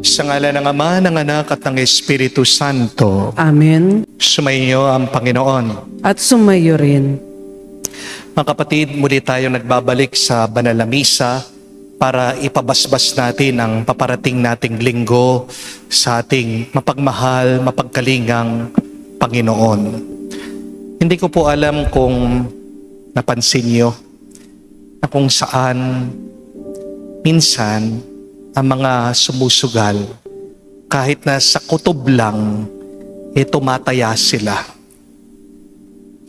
Sa ngalan ng Ama, ng Anak at ng Espiritu Santo. Amen. Sumainyo ang Panginoon. At sumayo rin. Mga kapatid, muli tayo nagbabalik sa Banal na Misa para ipabasbas natin ang paparating nating linggo sa ating mapagmahal, mapagkalingang Panginoon. Hindi ko po alam kung napansin niyo na kung saan minsan ang mga sumusugal, kahit na sa kutob lang, tumataya sila.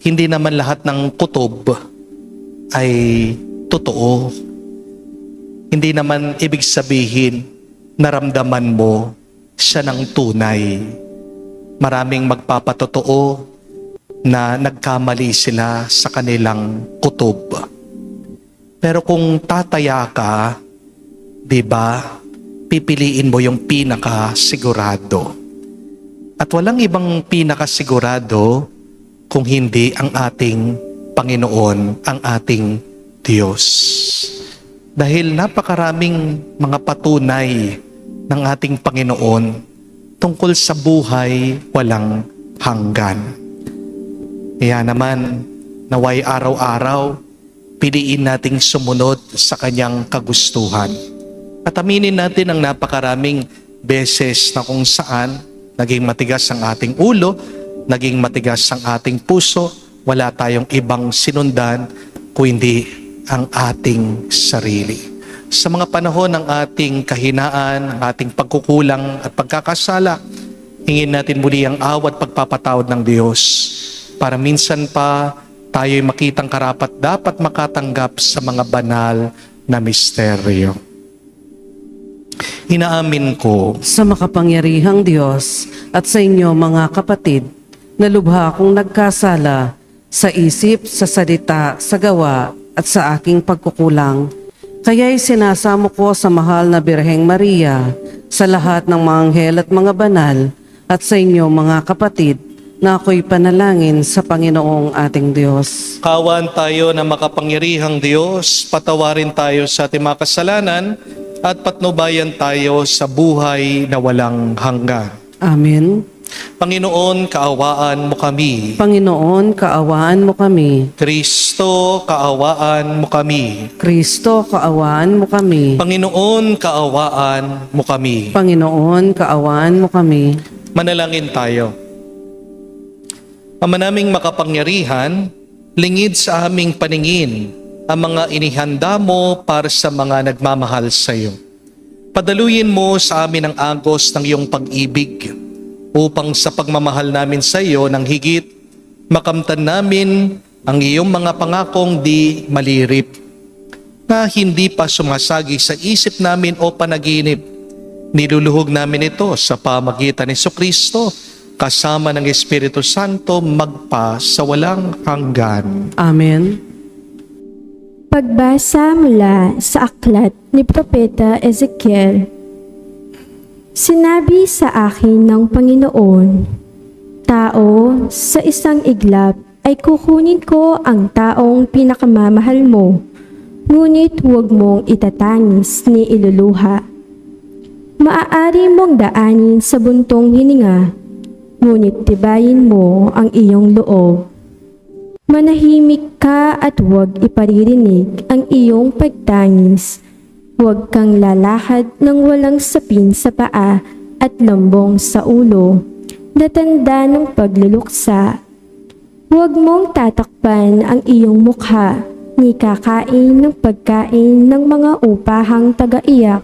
Hindi naman lahat ng kutob ay totoo. Hindi naman ibig sabihin, naramdaman mo siya ng tunay. Maraming magpapatotoo na nagkamali sila sa kanilang kutob. Pero kung tataya ka, diba, pipiliin mo yung pinakasigurado. At walang ibang pinakasigurado kung hindi ang ating Panginoon, ang ating Diyos. Dahil napakaraming mga patunay ng ating Panginoon tungkol sa buhay walang hanggan. Kaya naman, naway araw-araw, piliin nating sumunod sa kanyang kagustuhan. At aminin natin ang napakaraming beses na kung saan naging matigas ang ating ulo, naging matigas ang ating puso, wala tayong ibang sinundan kundi ang ating sarili. Sa mga panahon ng ating kahinaan, ang ating pagkukulang at pagkakasala, hingin natin muli ang awat pagpapatawad ng Diyos para minsan pa tayo'y makitang karapat dapat makatanggap sa mga banal na misteryo. Inaamin ko Sa makapangyarihang Diyos at sa inyo mga kapatid, na lubha akong nagkasala sa isip, sa salita, sa gawa at sa aking pagkukulang. Kaya'y sinasamo ko sa mahal na Birheng Maria, sa lahat ng mga anghel at mga banal, at sa inyo mga kapatid, na ako'y panalangin sa Panginoong ating Diyos. kawan tayo na makapangyarihang Diyos, patawarin tayo sa ating mga kasalanan at patnubayan tayo sa buhay na walang hanggan. Amen. Panginoon, kaawaan mo kami. Panginoon, kaawaan mo kami. Kristo, kaawaan mo kami. Kristo, kaawaan mo kami. Panginoon, kaawaan mo kami. Panginoon, kaawaan mo kami. Manalangin tayo. Ama naming makapangyarihan, lingid sa aming paningin ang mga inihanda mo para sa mga nagmamahal sa iyo. Padaluyin mo sa amin ang agos ng iyong pag-ibig upang sa pagmamahal namin sa iyo ng higit, makamtan namin ang iyong mga pangakong di malirip na hindi pa sumasagi sa isip namin o panaginip. Niluluhog namin ito sa pamagitan ni Jesucristo kasama ng Espiritu Santo magpa sa walang hanggan. Amen. Pagbasa mula sa aklat ni Propeta Ezekiel. Sinabi sa akin ng Panginoon, "Tao, sa isang iglap ay kukunin ko ang taong pinakamamahal mo, ngunit huwag mong itatangis ni iluluha. Maaari mong daanin sa buntong hininga, ngunit tibayin mo ang iyong loob. Manahimik ka at huwag iparirinig ang iyong pagtangis. Huwag kang lalakad ng walang sapin sa paa at lambong sa ulo, na tanda ng pagluluksa. Huwag mong tatakpan ang iyong mukha, ni kakain ng pagkain ng mga upahang taga-iyak.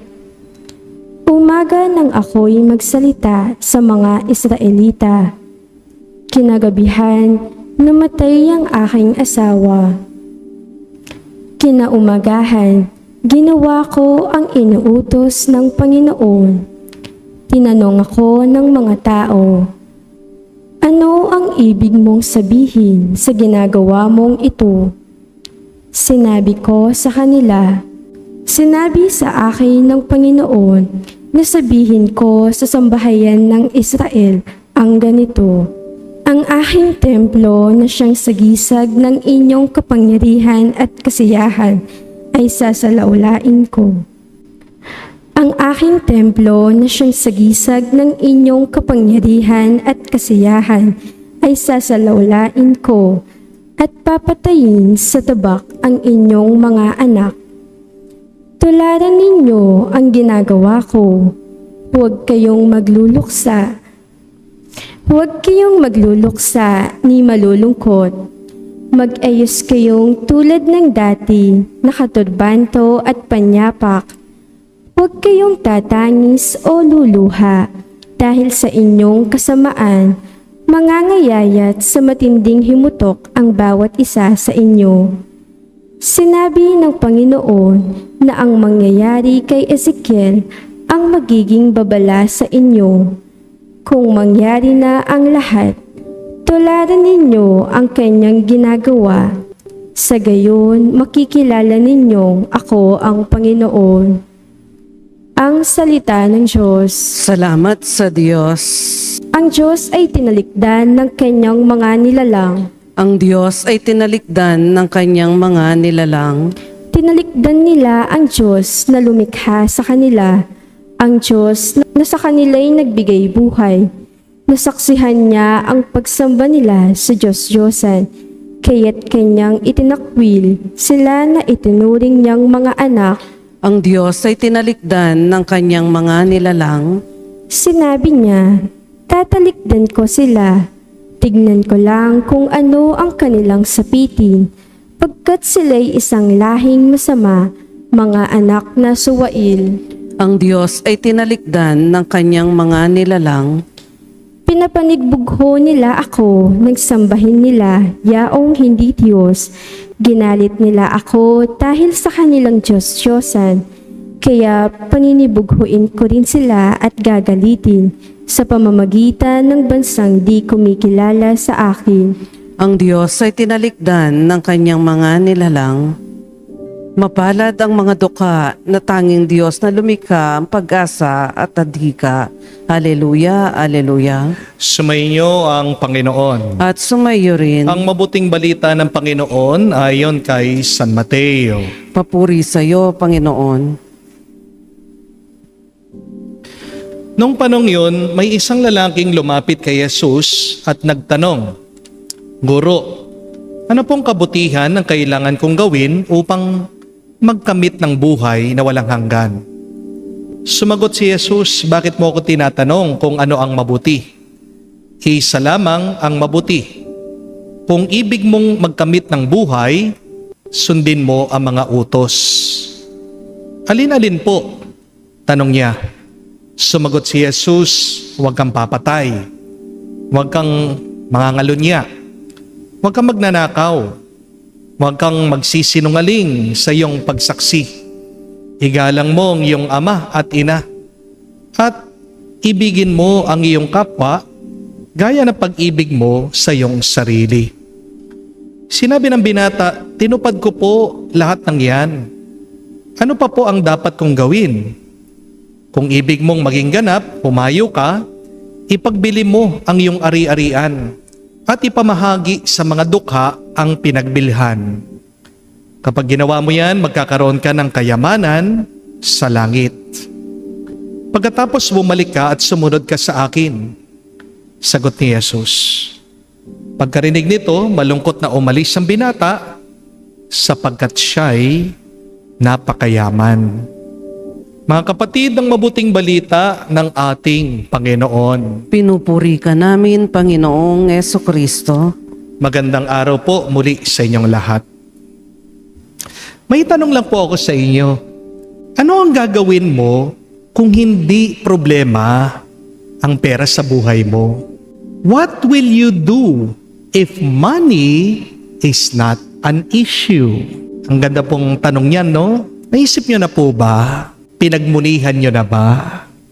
Umaga nang ako'y magsalita sa mga Israelita. Kinagabihan, namatay ang aking asawa. Kinaumagahan, ginawa ko ang inuutos ng Panginoon. Tinanong ako ng mga tao, "Ano ang ibig mong sabihin sa ginagawa mong ito?" Sinabi ko sa kanila, "Sinabi sa akin ng Panginoon na sabihin ko sa sambahayan ng Israel ang ganito: Ang aking templo na siyang sagisag ng inyong kapangyarihan at kasiyahan ay sasalaulain ko. Ang aking templo na siyang sagisag ng inyong kapangyarihan at kasiyahan ay sasalawlain ko at papatayin sa tabak ang inyong mga anak. Tularan ninyo ang ginagawa ko. Huwag kayong magluluksa. Huwag kayong magluluksa ni malulungkot. Mag-ayos kayong tulad ng dati, nakaturbanto at panyapak. Huwag kayong tatangis o luluha dahil sa inyong kasamaan, mangangayayat sa matinding himutok ang bawat isa sa inyo. Sinabi ng Panginoon na ang mangyayari kay Ezekiel ang magiging babala sa inyo. Kung mangyari na ang lahat, tularan ninyo ang kanyang ginagawa. Sa gayon, makikilala ninyong ako ang Panginoon. Ang salita ng Diyos. Salamat sa Diyos. Ang Diyos ay tinalikdan ng kanyang mga nilalang. Ang Diyos ay tinalikdan ng kanyang mga nilalang. Tinalikdan nila ang Diyos na lumikha sa kanila. Ang Diyos na sa kanila'y nagbigay buhay. Nasaksihan niya ang pagsamba nila sa Diyos-Diyosan. Kaya't kanyang itinakwil sila na itinuring niyang mga anak. Ang Diyos ay tinalikdan ng kanyang mga nilalang. Sinabi niya, tatalikdan ko sila. Tignan ko lang kung ano ang kanilang sapitin, pagkat sila'y isang lahing masama, mga anak na suwail. Ang Diyos ay tinalikdan ng kanyang mga nilalang. Pinapanigbugho nila ako, nagsambahin nila, yaong hindi Diyos. Ginalit nila ako dahil sa kanilang Diyos-Diyosan. Kaya paninibughuin ko rin sila at gagalitin sa pamamagitan ng bansang di kumikilala sa akin. Ang Diyos ay tinalikdan ng kanyang mga nilalang. Mapalad ang mga dukha na tanging Diyos na lumikha ang pag-asa at adhika. Aleluya, aleluya. Sumainyo ang Panginoon. At sumayo rin. Ang mabuting balita ng Panginoon ayon kay San Mateo. Papuri sa iyo, Panginoon. Nung panong yun, may isang lalaking lumapit kay Jesus at nagtanong, Guro, ano pong kabutihan ang kailangan kong gawin upang magkamit ng buhay na walang hanggan? Sumagot si Jesus, bakit mo ako tinatanong kung ano ang mabuti? Isa lamang ang mabuti. Kung ibig mong magkamit ng buhay, sundin mo ang mga utos. Alin-alin po? Tanong niya. Sumagot si Jesus, huwag kang papatay. Huwag kang mangangalunya. Huwag kang magnanakaw. Huwag kang magsisinungaling sa iyong pagsaksi. Igalang mo ang iyong ama at ina. At ibigin mo ang iyong kapwa gaya ng pag-ibig mo sa iyong sarili. Sinabi ng binata, tinupad ko po lahat ng yan. Ano pa po ang dapat kong gawin? Kung ibig mong maging ganap, pumayo ka, ipagbili mo ang iyong ari-arian at ipamahagi sa mga dukha ang pinagbilhan. Kapag ginawa mo yan, magkakaroon ka ng kayamanan sa langit. Pagkatapos bumalik ka at sumunod ka sa akin. Sagot ni Jesus. Pagkarinig nito, malungkot na umalis ang binata sapagkat siya'y napakayaman. Mga kapatid, ang mabuting balita ng ating Panginoon. Pinupuri ka namin, Panginoong Jesucristo. Magandang araw po muli sa inyong lahat. May tanong lang po ako sa inyo. Ano ang gagawin mo kung hindi problema ang pera sa buhay mo? What will you do if money is not an issue? Ang ganda pong tanong yan, no? Naisip nyo na po ba? Pinagmunihan nyo na ba?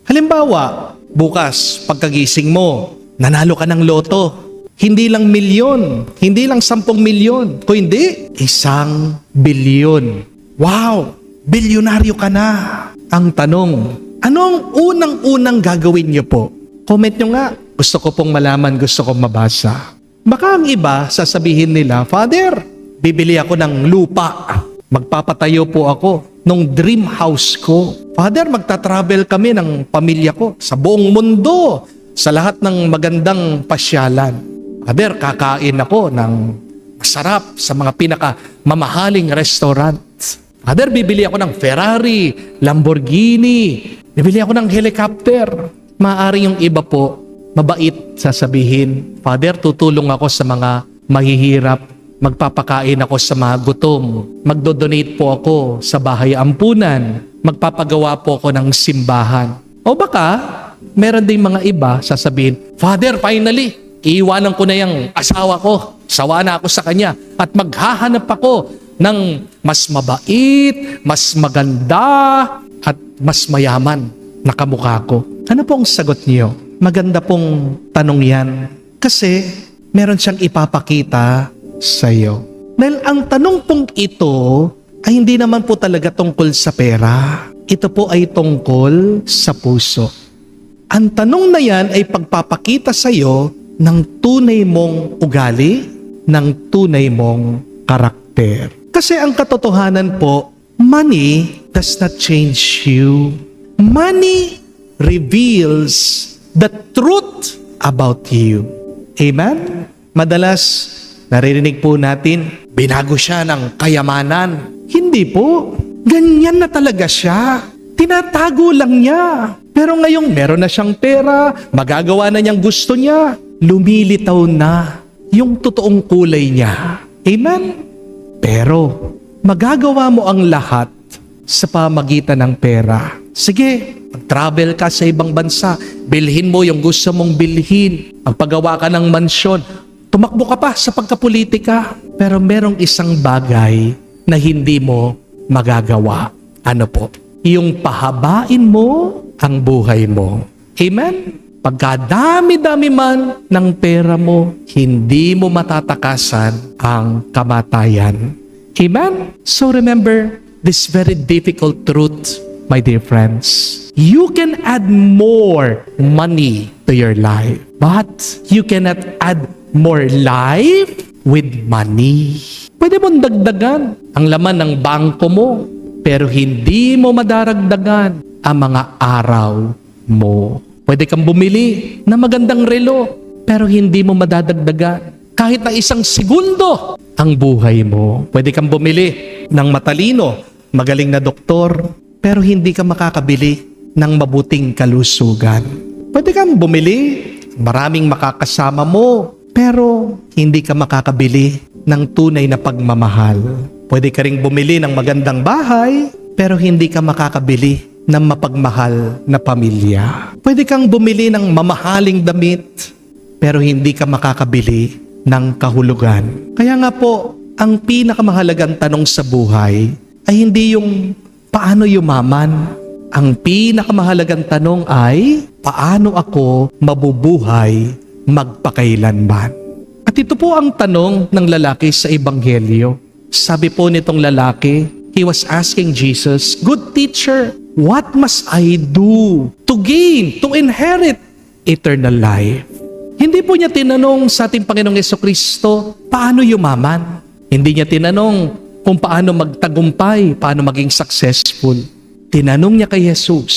Halimbawa, bukas pagkagising mo, nanalo ka ng loto. Hindi lang milyon, hindi lang 10 milyon, kung hindi, 1 bilyon. Wow! Bilyonaryo ka na! Ang tanong, anong unang-unang gagawin nyo po? Comment nyo nga. Gusto ko pong malaman, gusto kong mabasa. Baka ang iba, sasabihin nila, Father, bibili ako ng lupa. Magpapatayo po ako nung dream house ko. Father, magta-travel kami ng pamilya ko sa buong mundo, sa lahat ng magandang pasyalan. Father, kakain ako ng masarap sa mga pinaka-mamahaling restaurant. Father, bibili ako ng Ferrari, Lamborghini, bibili ako ng helicopter. Maaari yung iba po, mabait sasabihin, Father, tutulong ako sa mga mahihirap, magpapakain ako sa mga gutom, magdodonate po ako sa bahay ampunan, magpapagawa po ako ng simbahan. O baka, meron ding mga iba sasabihin, Father, finally, iiwanan ko na yung asawa ko, sawa na ako sa kanya, at maghahanap ako ng mas mabait, mas maganda, at mas mayaman na kamukha ko. Ano po ang sagot niyo? Maganda pong tanong yan. Kasi meron siyang ipapakita sa iyo. Dahil ang tanong pong ito ay hindi naman po talaga tungkol sa pera. Ito po ay tungkol sa puso. Ang tanong na yan ay pagpapakita sa iyo ng tunay mong ugali, ng tunay mong karakter. Kasi ang katotohanan po, money does not change you. Money reveals the truth about you. Amen? Madalas, naririnig po natin, binago siya ng kayamanan. Hindi po. Ganyan na talaga siya. Tinatago lang niya. Pero ngayong meron na siyang pera, magagawa na niyang gusto niya, lumilitaw na yung totoong kulay niya. Amen? Pero, magagawa mo ang lahat sa pamagitan ng pera. Sige, mag-travel ka sa ibang bansa, bilhin mo yung gusto mong bilhin, magpagawa ka ng mansyon, tumakbo ka pa sa pagkapolitika. Pero merong isang bagay na hindi mo magagawa. Ano po? Yung pahabain mo ang buhay mo. Amen? Pagkadami-dami man ng pera mo, hindi mo matatakasan ang kamatayan. Amen? So remember this very difficult truth, my dear friends. You can add more money to your life, but you cannot add more life with money. Pwede mong dagdagan ang laman ng bangko mo, pero hindi mo madaragdagan ang mga araw mo. Pwede kang bumili ng magandang relo, pero hindi mo madadagdagan kahit na isang segundo ang buhay mo. Pwede kang bumili ng matalino, magaling na doktor, pero hindi ka makakabili ng mabuting kalusugan. Pwede kang bumili, maraming makakasama mo, pero hindi ka makakabili ng tunay na pagmamahal. Pwede ka ring bumili ng magandang bahay, pero hindi ka makakabili ng mapagmahal na pamilya. Pwede kang bumili ng mamahaling damit, pero hindi ka makakabili ng kahulugan. Kaya nga po, ang pinakamahalagang tanong sa buhay ay hindi yung paano yumaman. Ang pinakamahalagang tanong ay paano ako mabubuhay magpakailanman. At ito po ang tanong ng lalaki sa Ebanghelyo. Sabi po nitong lalaki, he was asking Jesus, "Good teacher, what must I do to gain, to inherit eternal life?" Hindi po niya tinanong sa ating Panginoong Jesucristo, paano yumaman? Hindi niya tinanong kung paano magtagumpay, paano maging successful. Tinanong niya kay Jesus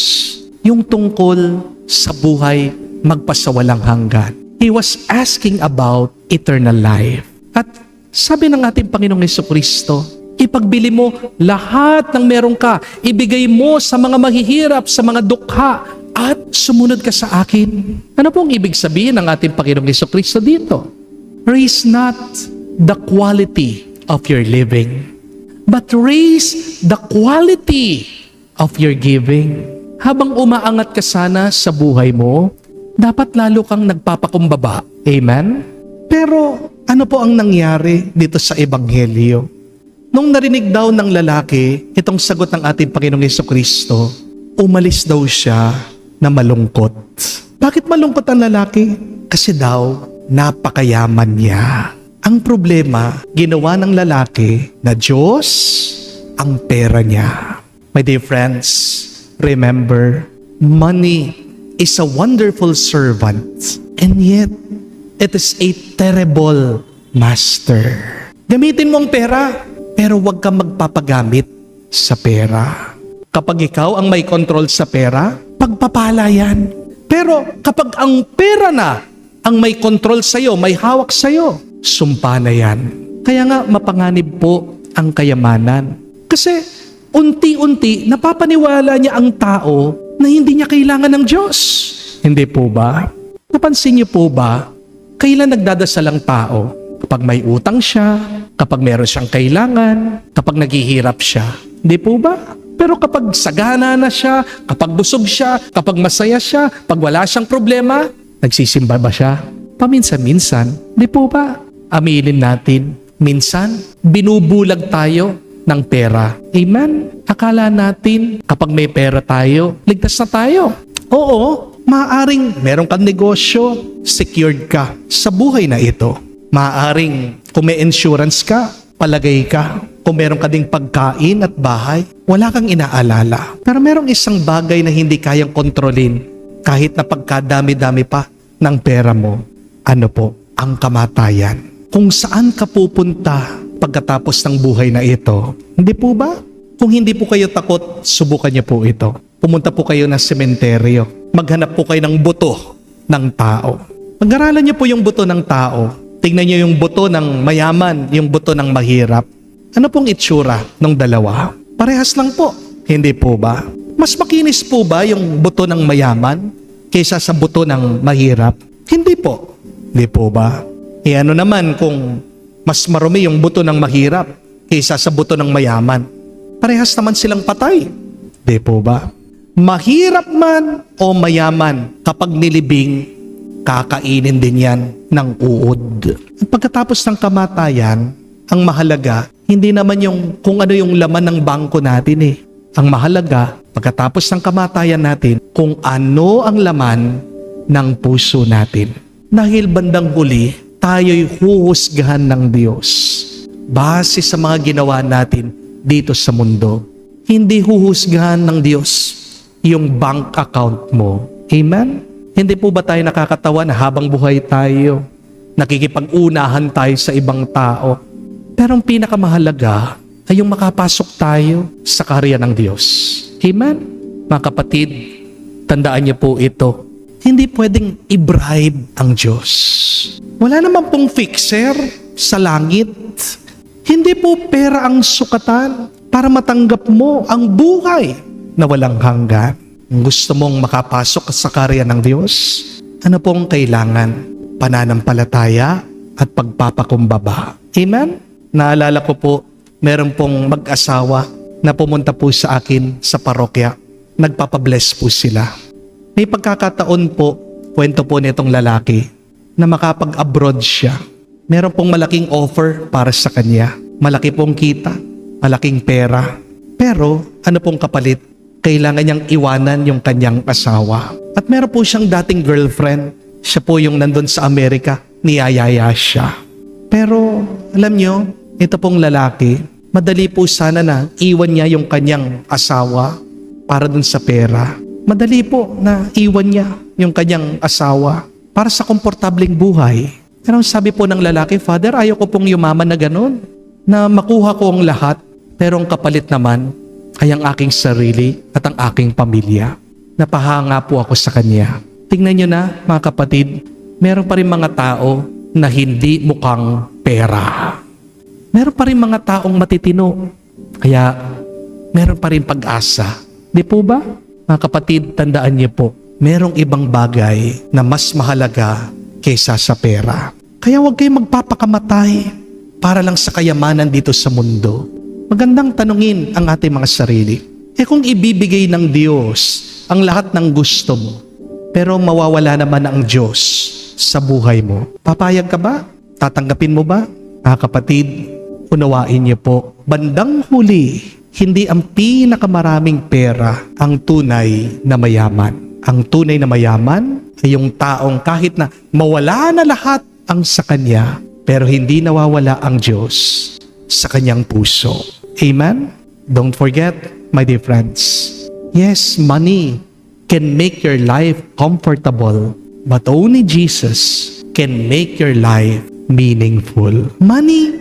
yung tungkol sa buhay magpasawalang hanggan. He was asking about eternal life. At sabi ng ating Panginoong Jesucristo, ipagbili mo lahat ng meron ka, ibigay mo sa mga mahihirap, sa mga dukha, at sumunod ka sa akin. Ano pong ibig sabihin ng ating Panginoong Jesucristo dito? Raise not the quality of your living, but raise the quality of your giving. Habang umaangat ka sana sa buhay mo, dapat lalo kang nagpapakumbaba. Amen? Pero ano po ang nangyari dito sa Ebanghelyo? Nung narinig daw ng lalaki itong sagot ng ating Panginoong Jesucristo, umalis daw siya na malungkot. Bakit malungkot ang lalaki? Kasi daw, napakayaman niya. Ang problema, ginawa ng lalaki na Diyos ang pera niya. My dear friends, remember, money is a wonderful servant, and yet, it is a terrible master. Gamitin mo ang pera, pero huwag kang magpapagamit sa pera. Kapag ikaw ang may control sa pera, pagpapala yan. Pero kapag ang pera na ang may control sa'yo, may hawak sa'yo, sumpa na yan. Kaya nga mapanganib po ang kayamanan. Kasi unti-unti napapaniwala niya ang tao na hindi niya kailangan ng Diyos. Hindi po ba? Napansin niyo po ba, kailan nagdadasal ang tao? Kapag may utang siya, kapag meron siyang kailangan, kapag naghihirap siya. Hindi po ba? Pero kapag sagana na siya, kapag busog siya, kapag masaya siya, pag wala siyang problema, nagsisimba ba siya? Paminsan-minsan. Hindi po ba? Aminin natin, minsan, binubulag tayo ng pera. Amen? Akala natin, kapag may pera tayo, ligtas na tayo. Oo, maaaring meron kang negosyo, secured ka sa buhay na ito. Maaaring kung may insurance ka, palagay ka. Kung meron ka ding pagkain at bahay, wala kang inaalala. Pero merong isang bagay na hindi kayang kontrolin kahit na pagkadami-dami pa ng pera mo. Ano po? Ang kamatayan. Kung saan ka pupunta pagkatapos ng buhay na ito. Hindi po ba? Kung hindi po kayo takot, subukan niyo po ito. Pumunta po kayo ng sementeryo. Maghanap po kayo ng buto ng tao. Pag-aralan niyo po yung buto ng tao. Tingnan niyo yung buto ng mayaman, yung buto ng mahirap. Ano pong itsura ng dalawa? Parehas lang po. Hindi po ba? Mas makinis po ba yung buto ng mayaman kaysa sa buto ng mahirap? Hindi po. Hindi po ba? E ano naman kung mas marumi yung buto ng mahirap kaysa sa buto ng mayaman? Parehas naman silang patay. Hindi po ba? Mahirap man o mayaman, kapag nilibing, kakainin din yan ng uod. At pagkatapos ng kamatayan, ang mahalaga, hindi naman yung kung ano yung laman ng bangko natin eh. Ang mahalaga, pagkatapos ng kamatayan natin, kung ano ang laman ng puso natin. Dahil bandang huli, tayo'y huhusgahan ng Diyos base sa mga ginawa natin dito sa mundo. Hindi huhusgahan ng Diyos yung bank account mo. Amen? Hindi po ba tayo nakakatawa na habang buhay tayo, nakikipag-unahan tayo sa ibang tao? Pero ang pinakamahalaga ay yung makapasok tayo sa karya ng Diyos. Amen? Mga kapatid, tandaan niyo po ito. Hindi pwedeng i-bribe ang Diyos. Wala naman pong fixer sa langit. Hindi po pera ang sukatan para matanggap mo ang buhay na walang hanggan. Kung gusto mong makapasok sa karya ng Diyos, ano pong kailangan? Pananampalataya at pagpapakumbaba. Amen? Naalala ko po, meron pong mag-asawa na pumunta po sa akin sa parokya. Nagpapabless po sila. May pagkakataon po, kwento po nitong lalaki, na makapag-abroad siya. Meron pong malaking offer para sa kanya. Malaki pong kita, malaking pera. Pero ano pong kapalit? Kailangan niyang iwanan yung kanyang asawa. At meron po siyang dating girlfriend. Siya po yung nandun sa Amerika, niyayaya siya. Pero alam niyo, ito pong lalaki, madali po sana na iwan niya yung kanyang asawa para dun sa pera. Madali po na iwan niya yung kanyang asawa para sa komportableng buhay. Pero sabi po ng lalaki, Father, ayaw ko pong yumaman na ganun, na makuha ko ang lahat, pero ang kapalit naman ay ang aking sarili at ang aking pamilya. Napahanga po ako sa kanya. Tingnan nyo na, mga kapatid, meron pa rin mga tao na hindi mukhang pera. Meron pa rin mga taong matitino. Kaya, meron pa rin pag-asa. Di po ba? Mga kapatid, tandaan niyo po, merong ibang bagay na mas mahalaga kaysa sa pera. Kaya huwag kayong magpapakamatay para lang sa kayamanan dito sa mundo. Magandang tanungin ang ating mga sarili. Kung ibibigay ng Diyos ang lahat ng gusto mo, pero mawawala naman ang Diyos sa buhay mo, papayag ka ba? Tatanggapin mo ba? Mga kapatid, unawain niyo po, bandang huli, hindi ang pinakamaraming pera ang tunay na mayaman. Ang tunay na mayaman ay yung taong kahit na mawala na lahat ang sa kanya, pero hindi nawawala ang Diyos sa kanyang puso. Amen? Don't forget, my dear friends, yes, money can make your life comfortable, but only Jesus can make your life meaningful. Money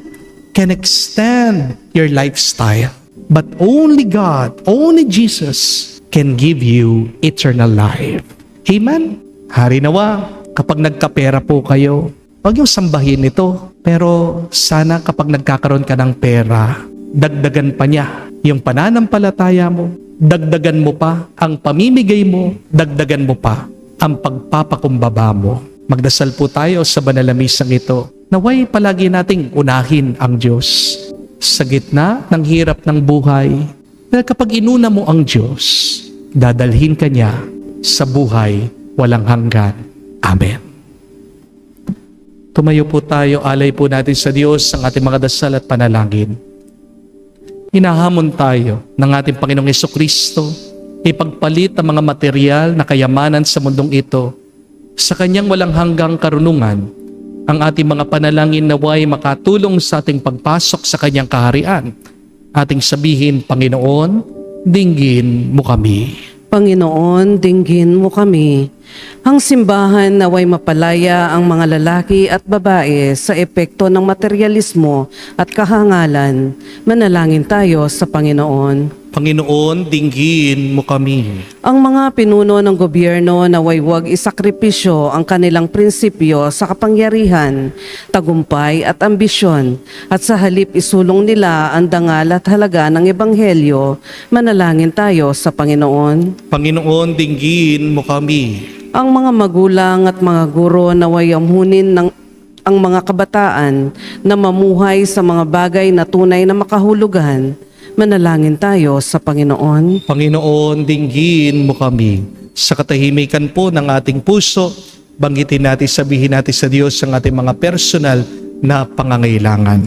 can extend your lifestyle, But only God, only Jesus can give you eternal life. Amen? Hari nawa, kapag nagkapera po kayo, huwag yung sambahin ito. Pero sana kapag nagkakaroon ka ng pera, dagdagan pa niya yung pananampalataya mo, dagdagan mo pa ang pamimigay mo, dagdagan mo pa ang pagpapakumbaba mo. Magdasal po tayo sa banal na misang ito. Naway palagi nating unahin ang Diyos sa gitna ng hirap ng buhay. Dahil kapag inuna mo ang Diyos, dadalhin ka niya sa buhay walang hanggan. Amen. Tumayo po tayo, alay po natin sa Diyos ang ating mga dasal at panalangin. Hinahamon tayo ng ating Panginoong Jesucristo, ipagpalit ang mga material na kayamanan sa mundong ito sa kanyang walang hanggang karunungan. Ang ating mga panalangin naway makatulong sa ating pagpasok sa kanyang kaharian. Ating sabihin, Panginoon, dinggin mo kami. Panginoon, dinggin mo kami. Ang simbahan naway mapalaya ang mga lalaki at babae sa epekto ng materialismo at kahangalan. Manalangin tayo sa Panginoon. Panginoon, dinggin mo kami. Ang mga pinuno ng gobyerno naway huwag isakripisyo ang kanilang prinsipyo sa kapangyarihan, tagumpay at ambisyon, at sa halip isulong nila ang dangal at halaga ng Ebanghelyo. Manalangin tayo sa Panginoon. Panginoon, dinggin mo kami. Ang mga magulang at mga guro naway amhunin ng ang mga kabataan na mamuhay sa mga bagay na tunay na makahulugan. Manalangin tayo sa Panginoon. Panginoon, dinggin mo kami. Sa katahimikan po ng ating puso, banggitin natin, sabihin natin sa Diyos ang ating mga personal na pangangailangan.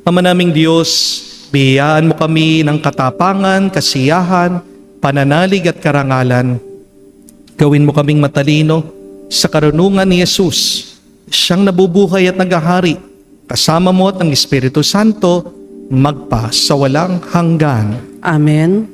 Ama naming Diyos, biyayaan mo kami ng katapangan, kasiyahan, pananalig at karangalan. Gawin mo kaming matalino sa karunungan ni Jesus, siyang nabubuhay at naghahari, kasama mo at ng Espiritu Santo, magpa sa walang hanggan. Amen.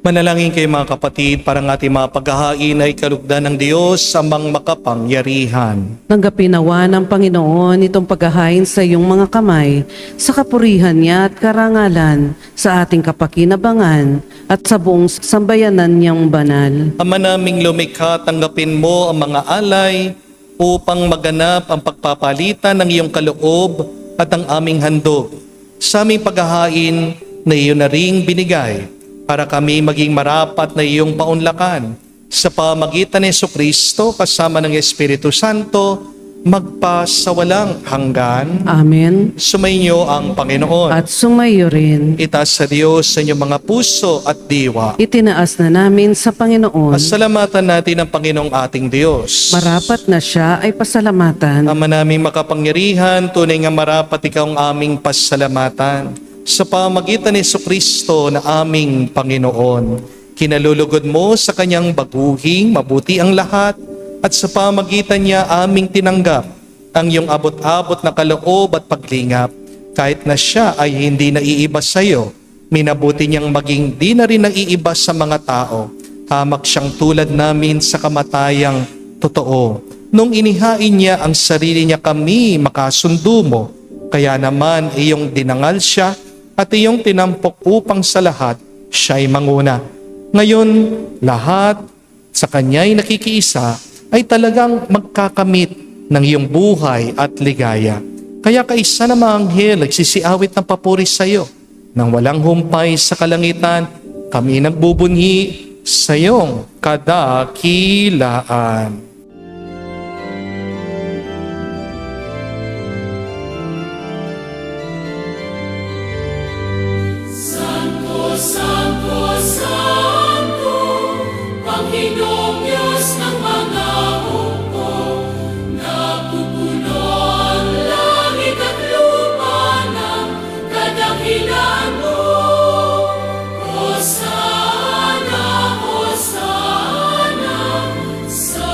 Manalangin kayo mga kapatid para ng ating mga paghahain ay kalugdan ng Diyos amang makapangyarihan. Tanggapin nawa ng Panginoon itong paghahain sa iyong mga kamay, sa kapurihan niya at karangalan, sa ating kapakinabangan at sa buong sambayanan niyang banal. Ama naming lumikha, tanggapin mo ang mga alay upang maganap ang pagpapalitan ng iyong kaloob at ang aming handog. Sa aming paghahain na iyon na ring binigay, para kami maging marapat na iyong paunlakan sa pamagitan ni Jesucristo kasama ng Espiritu Santo, magpa sa walang hanggan. Amen. Sumainyo ang Panginoon. At sumayo rin. Itaas sa Diyos sa inyong mga puso at diwa. Itinaas na namin sa Panginoon. Pasalamatan natin ang Panginoong ating Diyos. Marapat na siya ay pasalamatan. Ama naming makapangyarihan, tunay nga marapat ikaw ang aming pasalamatan. Sa pamagitan ni Jesucristo na aming Panginoon, kinalulugod mo sa kanyang baguhing mabuti ang lahat, at sa pamagitan niya aming tinanggap ang iyong abot-abot na kaloob at paglingap. Kahit na siya ay hindi naiiba sa iyo, minabuti niyang maging di na rin naiiba sa mga tao. Hamak siyang tulad namin sa kamatayang totoo. Nung inihain niya ang sarili niya kami makasundo mo, kaya naman iyong dinangal siya at iyong tinampok upang sa lahat siya'y manguna. Ngayon, lahat sa kanya'y nakikiisa ay talagang magkakamit ng iyong buhay at ligaya. Kaya kaisa na mga anghel nagsisiawit ng papuri sa iyo. Nang walang humpay sa kalangitan, kami nagbubunyi sa iyong kadakilaan. Panginoong Diyos ng mga hukbo, napupuno ang langit at lupa ng kadakilaan mo. Hosana, Hosana, sa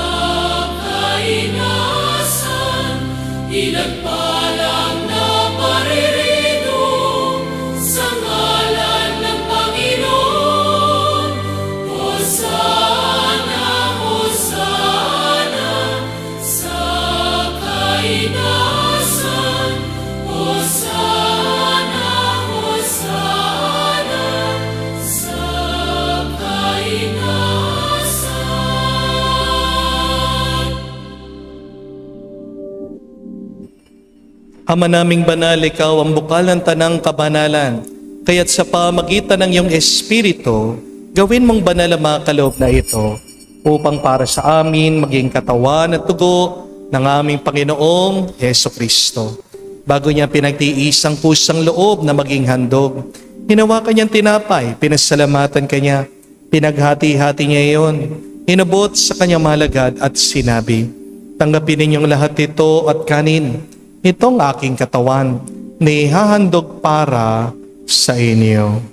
Ama naming banal, ikaw ang bukal ng tanang kabanalan. Kaya't sa pamagitan ng iyong Espiritu, gawin mong banal ang mga kaloob na ito upang para sa amin maging katawan at dugo ng aming Panginoong Heso Kristo. Bago niya pinagtiis ang pusang loob na maging handog, hinawakan niyang tinapay, pinasalamatan kanya, pinaghati-hati niya iyon, inabot sa kanyang malagad at sinabi, "Tanggapin ninyong lahat ito at kanin. Itong aking katawan na ihahandog para sa inyo."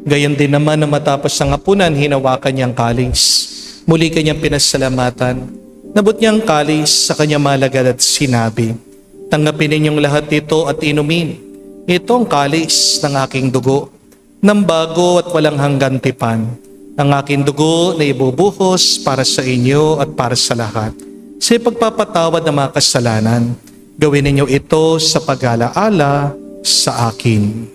Gayon din naman na matapos ang hapunan, hinawakan niyang kalis. Muli kanyang pinasalamatan. Nabot niyang kalis sa kanyang malagad at sinabi, "Tanggapin ninyong lahat ito at inumin. Ito ang kalis ng aking dugo, ng bago at walang hanggan tipan. Ang aking dugo na ibubuhos para sa inyo at para sa lahat. Sa pagpapatawad ng mga kasalanan, gawin ninyo ito sa pag-alaala sa akin."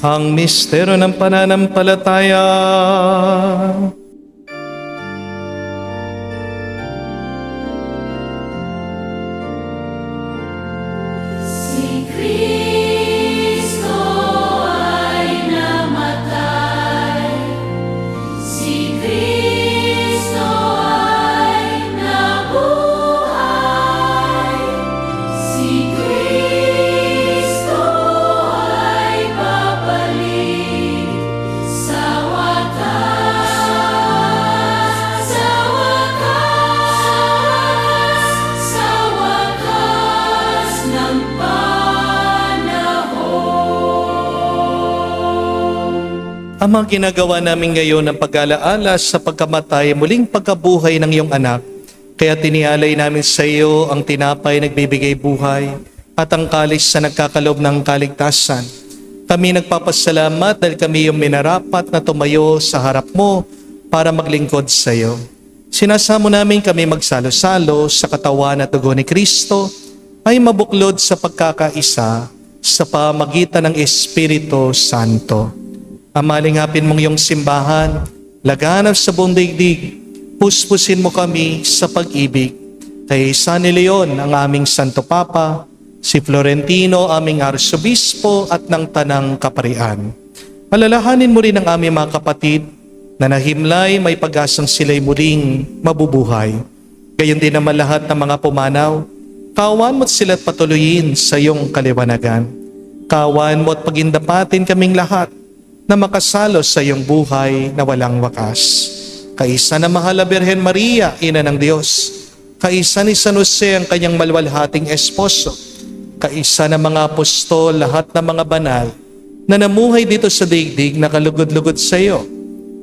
Ang misteryo ng pananampalataya. Si Kristo ay namatay, si Kristo ay nabuhay, si Kristo ay babalik sa wakas, sa wakas ng Ama, ginagawa namin ngayon ang pag-alaala sa pagkamatay, muling pagkabuhay ng iyong anak. Kaya tinialay namin sa iyo ang tinapay nagbibigay buhay at ang kalis na nagkakaloob ng kaligtasan. Kami nagpapasalamat dahil kami yung minarapat na tumayo sa harap mo para maglingkod sa iyo. Sinasamo namin kami magsalo-salo sa katawan at dugo ni Kristo ay mabuklod sa pagkakaisa sa pamagitan ng Espiritu Santo. Amalingapin mong iyong simbahan, laganap sa buong daigdig, puspusin mo kami sa pag-ibig. Kay San Leon, ang aming Santo Papa, si Florentino, aming Arsobispo at ng Tanang Kaparian. Alalahanin mo rin ang aming mga kapatid na nahimlay, may pag-asang sila'y muling mabubuhay. Gayon din naman lahat ng mga pumanaw, kawan mo't sila't patuloyin sa iyong kaliwanagan. Kawan mo't pagindapatin kaming lahat na makasalo sa iyong buhay na walang wakas. Kaisa na mahal na Birhen Maria, Ina ng Diyos. Kaisa ni San Jose, ang kanyang malwalhating esposo. Kaisa ng mga apostol, lahat ng mga banal na namuhay dito sa daigdig na kalugod-lugod sa iyo.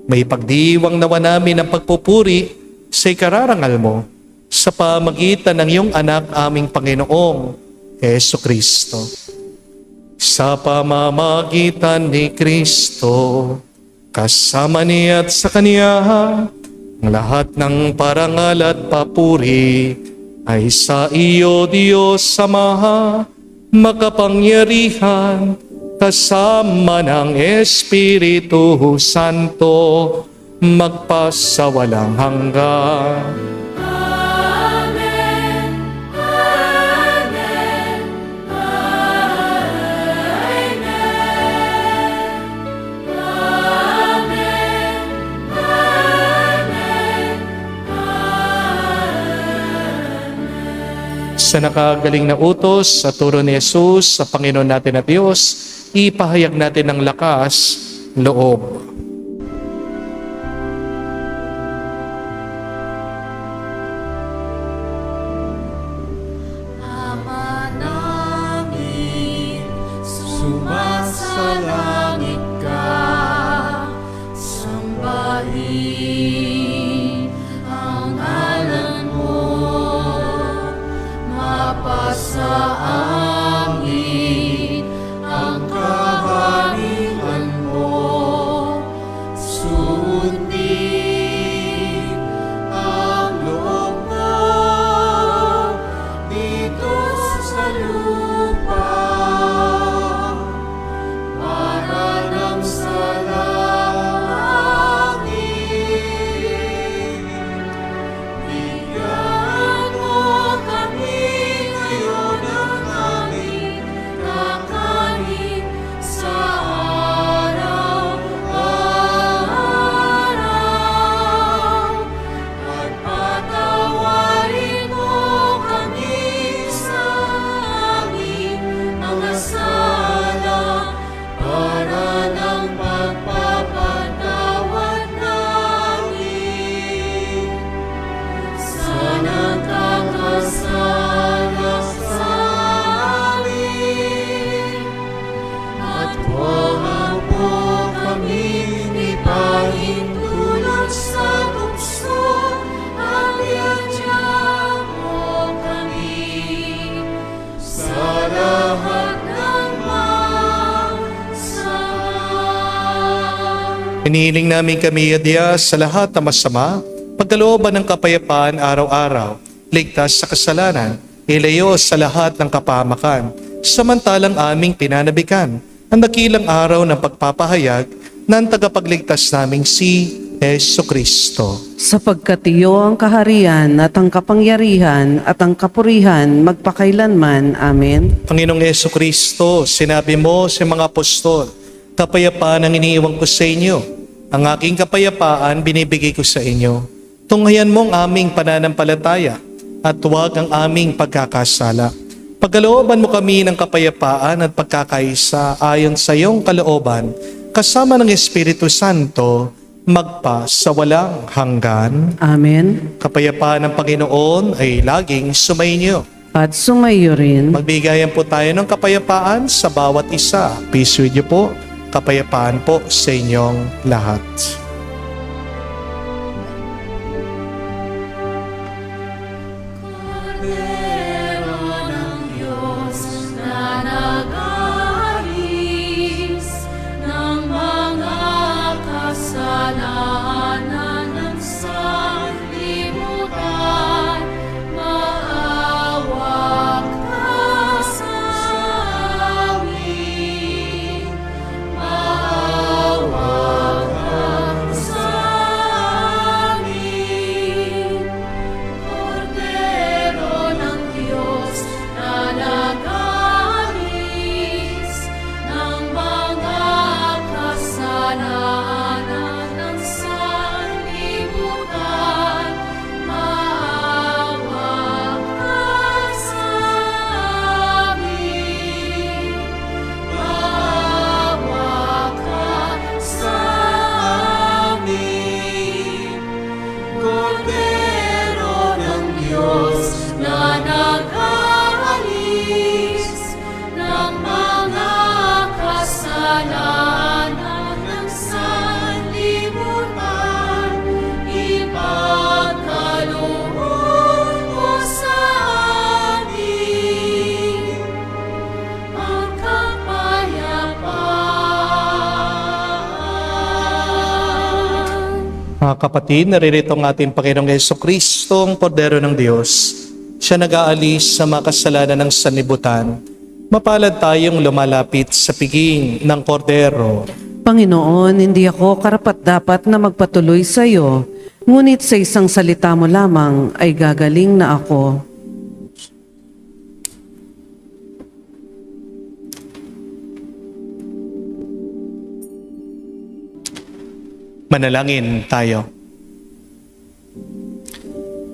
May pagdiwang nawa namin ang pagpupuri sa ikararangal mo sa pamagitan ng iyong anak, aming Panginoong Heso Kristo. Sa pamamagitan ni Kristo, kasama niya at sa Kanya, ang lahat ng parangal at papuri ay sa iyo, Diyos Ama, makapangyarihan, kasama ng Espiritu Santo, magpasawalang hanggan. Sa nakagaling na utos sa turo ni Jesus sa Panginoon natin at Diyos, ipahayag natin ng lakas loob. Ama namin, sumasalangit ka, sambahin ang ngalan mo, mapasa amin ang kaharian mo, sa bukso at iadya mo kami sa lahat ng masama. Inihiling namin kami, Diyos, sa lahat ng masama, pagkalooban ng kapayapaan araw-araw, ligtas sa kasalanan, ilayo sa lahat ng kapahamakan, samantalang aming pinanabikan ang dakilang araw ng pagpapahayag ng tagapagligtas naming si Jesucristo. Sapagkat iyo ang kaharian at ang kapangyarihan at ang kapurihan magpakailanman. Amen. Panginoong Jesucristo, sinabi mo sa mga apostol, kapayapaan ang iniiwan ko sa inyo. Ang aking kapayapaan binibigay ko sa inyo. Tunghayan mo ang aming pananampalataya at huwag ang aming pagkakasala. Pagkalooban mo kami ng kapayapaan at pagkakaisa ayon sa iyong kalooban, kasama ng Espiritu Santo, magpa sa walang hanggan. Amen. Kapayapaan ng Panginoon ay laging sumainyo. At sumayo rin. Magbigayan po tayo ng kapayapaan sa bawat isa. Peace with you po. Kapayapaan po sa inyong lahat. Kordero ng Diyos na nag-aalis ng mga kasalanan ng sanlibutan, maawa ka sa amin. Maawa ka sa amin. Kordero ng Diyos na nag-aalis ng mga kasalanan ng sanlibutan, maawa ka sa amin. Maawa ka sa amin. Kordero ng Diyos na nag-aalis ng mga kasalanan ng sanlibutan, ipagkaloob mo sa amin ang kapayapaan. Mga kapatid, naririto ang ating Panginoong Jesucristo, ang Kordero ng Diyos. Siya nag-aalis sa mga kasalanan ng sanlibutan. Mapalad tayong lumalapit sa piging ng Kordero. Panginoon, hindi ako karapat-dapat na magpatuloy sa iyo, ngunit sa isang salita mo lamang ay gagaling na ako. Manalangin tayo.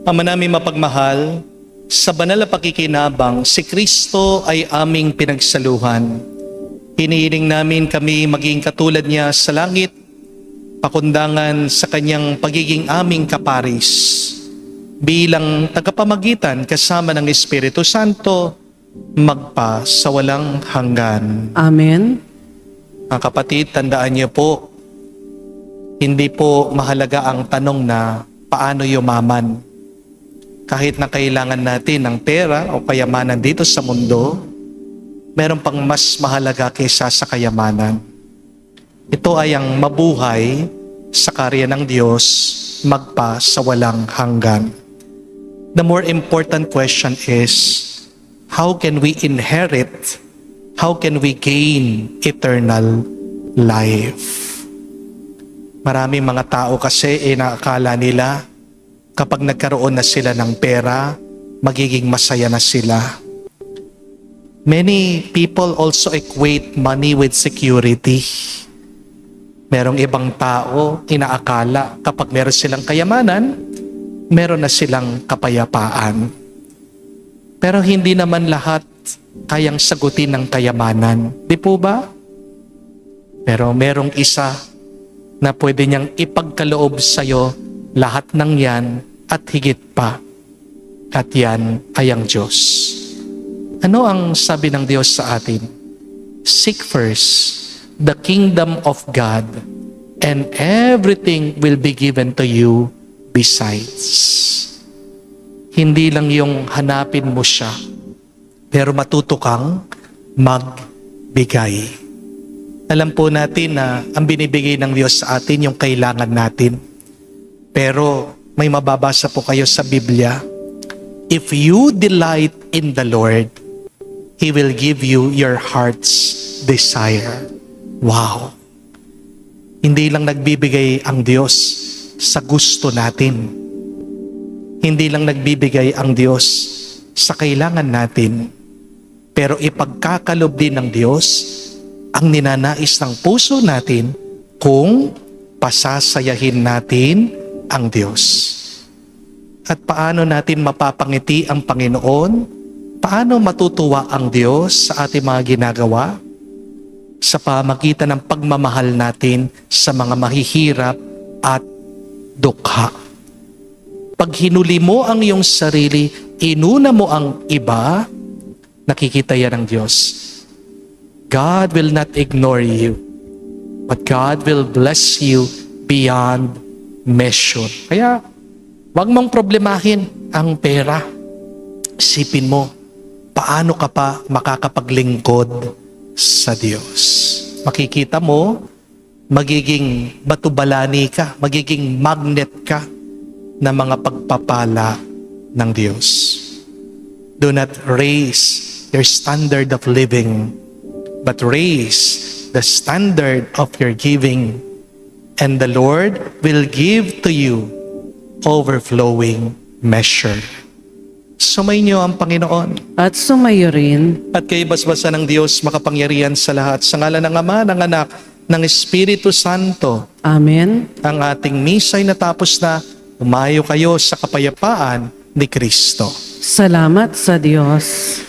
Ama namin mapagmahal, sa banal na pakikinabang, si Kristo ay aming pinagsaluhan. Hinihiling namin kami maging katulad niya sa langit, pakundangan sa kanyang pagiging aming kaparis. Bilang tagapamagitan kasama ng Espiritu Santo, magpa sa walang hanggan. Amen. Mga kapatid, tandaan niyo po, hindi po mahalaga ang tanong na paano yumaman. Kahit na kailangan natin ng pera o kayamanan dito sa mundo, meron pang mas mahalaga kaysa sa kayamanan. Ito ay ang mabuhay sa karya ng Diyos, magpa sa walang hanggan. The more important question is, how can we inherit, how can we gain eternal life? Maraming mga tao kasi inaakala nila kapag nagkaroon na sila ng pera, magiging masaya na sila. Many people also equate money with security. Merong ibang tao inaakala kapag meron silang kayamanan, meron na silang kapayapaan. Pero hindi naman lahat kayang sagutin ng kayamanan. Di po ba? Pero merong isa na pwede niyang ipagkaloob sa'yo lahat ng yan at higit pa. At yan ay ang Diyos. Ano ang sabi ng Diyos sa atin? Seek first the kingdom of God and everything will be given to you besides. Hindi lang yung hanapin mo siya, pero matuto kang magbigay. Alam po natin na ang binibigay ng Diyos sa atin yung kailangan natin. Pero may mababasa po kayo sa Biblia, if you delight in the Lord, He will give you your heart's desire. Wow! Hindi lang nagbibigay ang Diyos sa gusto natin. Hindi lang nagbibigay ang Diyos sa kailangan natin. Pero ipagkakalob din ng Diyos ang ninanais ng puso natin kung pasasayahin natin ang Diyos. At paano natin mapapangiti ang Panginoon? Paano matutuwa ang Diyos sa ating mga ginagawa? Sa pamagitan ng pagmamahal natin sa mga mahihirap at dukha. Pag hinuli mo ang iyong sarili, inuna mo ang iba, nakikita yan ng Diyos. God will not ignore you, but God will bless you beyond measure. Kaya, wag mong problemahin ang pera. Isipin mo, paano ka pa makakapaglingkod sa Diyos? Makikita mo, magiging batubalani ka, magiging magnet ka ng mga pagpapala ng Diyos. Do not raise your standard of living, but raise the standard of your giving, and the Lord will give to you overflowing measure. Sumainyo ang Panginoon. At sumayo rin. At kay basbasa ng Diyos makapangyarihan sa lahat, sa ngalan ng Ama, ng Anak, ng Espiritu Santo, Amen. ang ating misa'y natapos na. Umayo kayo sa kapayapaan ni Kristo. Salamat sa Diyos.